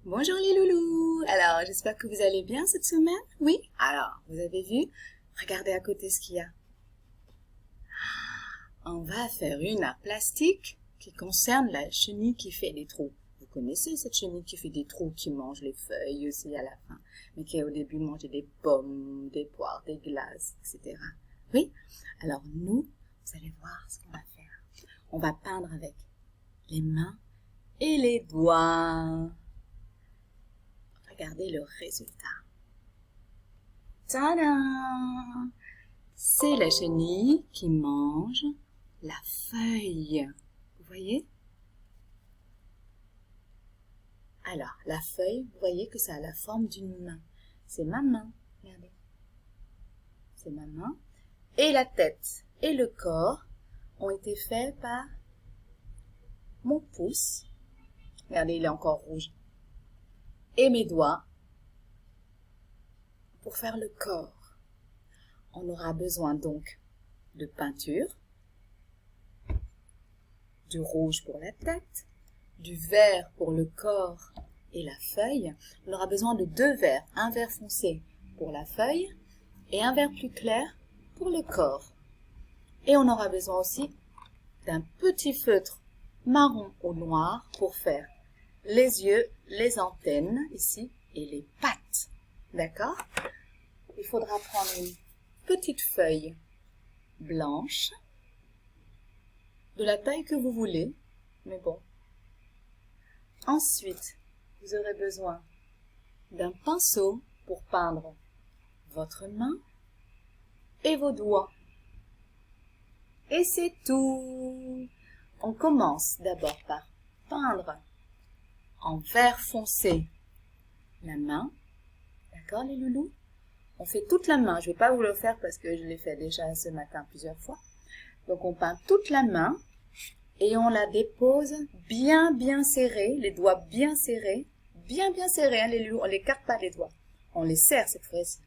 Bonjour les loulous! Alors, j'espère que vous allez bien cette semaine? Oui? Alors, vous avez vu? Regardez à côté ce qu'il y a. On va faire une art plastique qui concerne la chenille qui fait des trous. Vous connaissez cette chenille qui fait des trous, qui mange les feuilles aussi à la fin, mais qui au début mangeait des pommes, des poires, des glaces, etc. Oui? Alors nous, vous allez voir ce qu'on va faire. On va peindre avec les mains et les doigts. Regardez le résultat. Tadam! C'est la chenille qui mange la feuille. Vous voyez? Alors, la feuille, vous voyez que ça a la forme d'une main. C'est ma main. Regardez. C'est ma main. Et la tête et le corps ont été faits par mon pouce. Regardez, il est encore rouge. Et mes doigts pour faire le corps. On aura besoin donc de peinture, du rouge pour la tête, du vert pour le corps et la feuille. On aura besoin de deux verres, un vert foncé pour la feuille et un vert plus clair pour le corps. Et on aura besoin aussi d'un petit feutre marron ou noir pour faire les yeux, les antennes ici et les pattes. D'accord? Il faudra prendre une petite feuille blanche de la taille que vous voulez, mais bon. Ensuite, vous aurez besoin d'un pinceau pour peindre votre main et vos doigts. Et c'est tout. On commence d'abord par peindre en vert foncé la main. D'accord les loulous? On fait toute la main. Je ne vais pas vous le faire parce que je l'ai fait déjà ce matin plusieurs fois. Donc on peint toute la main et on la dépose bien serrée, les doigts bien serrés, bien serrés, hein, les loulous. On l'écarte pas les doigts. On les serre cette fois-ci.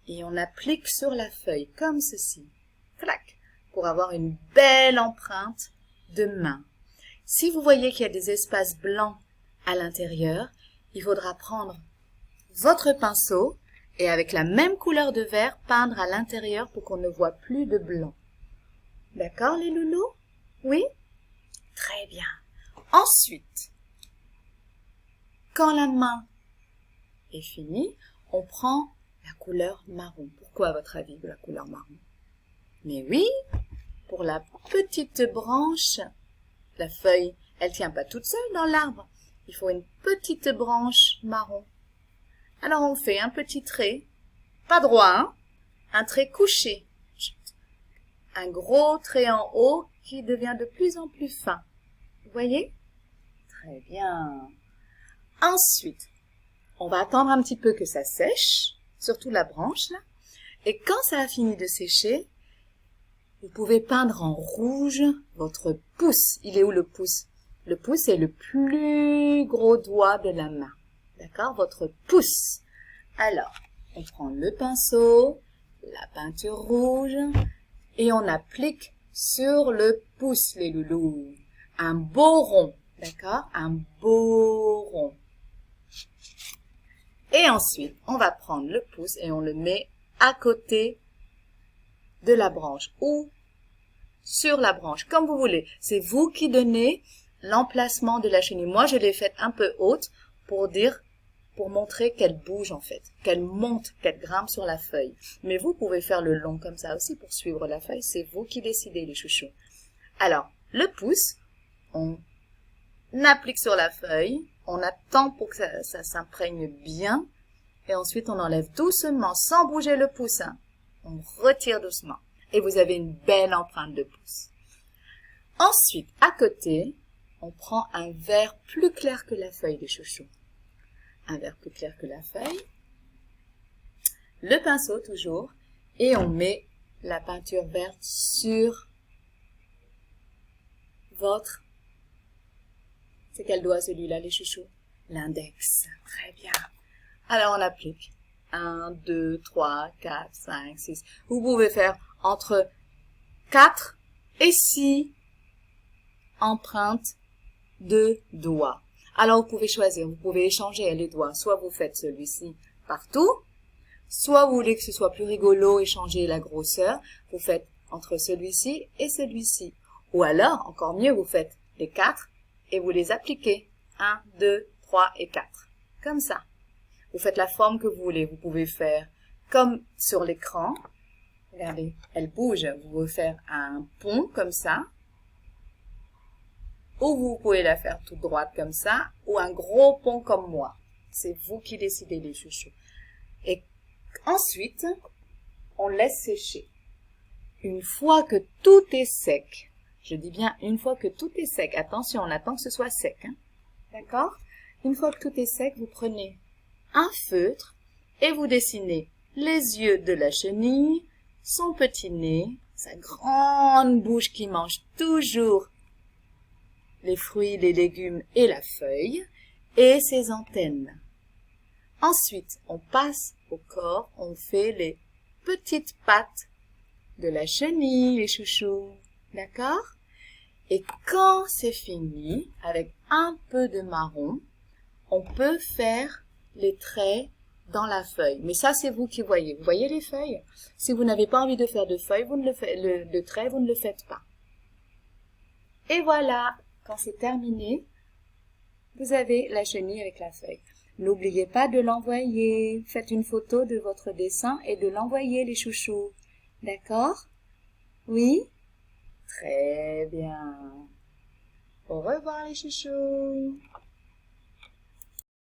Et on applique sur la feuille comme ceci. Clac, pour avoir une belle empreinte de main. Si vous voyez qu'il y a des espaces blancs à l'intérieur, il faudra prendre votre pinceau et avec la même couleur de vert, peindre à l'intérieur pour qu'on ne voit plus de blanc. D'accord les loulous? Oui? Très bien. Ensuite, quand la main est finie, on prend la couleur marron. Pourquoi à votre avis la couleur marron? Mais oui, pour la petite branche, la feuille, elle tient pas toute seule dans l'arbre. Il faut une petite branche marron. Alors on fait un petit trait, pas droit, hein, un trait couché. Un gros trait en haut qui devient de plus en plus fin. Vous voyez? Très bien. Ensuite, on va attendre un petit peu que ça sèche, surtout la branche là. Et quand ça a fini de sécher, vous pouvez peindre en rouge votre pouce. Il est où le pouce? Le pouce est le plus gros doigt de la main. D'accord? Votre pouce. Alors, on prend le pinceau, la peinture rouge et on applique sur le pouce, les loulous. Un beau rond. D'accord? Un beau rond. Et ensuite, on va prendre le pouce et on le met à côté de la branche ou sur la branche, comme vous voulez. C'est vous qui donnez l'emplacement de la chenille. Moi, je l'ai faite un peu haute pour montrer qu'elle bouge en fait, qu'elle monte, qu'elle grimpe sur la feuille. Mais vous pouvez faire le long comme ça aussi pour suivre la feuille. C'est vous qui décidez, les chouchous. Alors, le pouce, on applique sur la feuille, on attend pour que ça s'imprègne bien, et ensuite on enlève doucement, sans bouger le pouce. Hein. On retire doucement. Et vous avez une belle empreinte de pouce. Ensuite, à côté, on prend un vert plus clair que la feuille, les chouchous. Un vert plus clair que la feuille. Le pinceau toujours. Et on met la peinture verte sur votre... C'est quel doigt celui-là, les chouchous? L'index. Très bien. Alors on applique. 1, 2, 3, 4, 5, 6. Vous pouvez faire entre 4 et 6 empreintes de doigts. Alors, vous pouvez choisir, vous pouvez échanger les doigts. Soit vous faites celui-ci partout, soit vous voulez que ce soit plus rigolo, échanger la grosseur, vous faites entre celui-ci et celui-ci. Ou alors, encore mieux, vous faites les 4 et vous les appliquez. 1, 2, 3 et 4. Comme ça. Vous faites la forme que vous voulez. Vous pouvez faire comme sur l'écran. Regardez, elle bouge. Vous pouvez faire un pont comme ça. Ou vous pouvez la faire toute droite comme ça. Ou un gros pont comme moi. C'est vous qui décidez, les chouchous. Et ensuite, on laisse sécher. Une fois que tout est sec, je dis bien une fois que tout est sec, attention, on attend que ce soit sec, hein. D'accord? Une fois que tout est sec, vous prenez un feutre et vous dessinez les yeux de la chenille, son petit nez, sa grande bouche qui mange toujours les fruits, les légumes et la feuille, et ses antennes. Ensuite, on passe au corps, on fait les petites pattes de la chenille, les chouchous, d'accord? Et quand c'est fini, avec un peu de marron, on peut faire les traits dans la feuille. Mais ça, c'est vous qui voyez. Vous voyez les feuilles? Si vous n'avez pas envie de faire de feuilles, vous ne le faites, le trait, vous ne le faites pas. Et voilà, quand c'est terminé, vous avez la chenille avec la feuille. N'oubliez pas de l'envoyer. Faites une photo de votre dessin et de l'envoyer, les chouchous. D'accord? Oui? Très bien. Au revoir, les chouchous.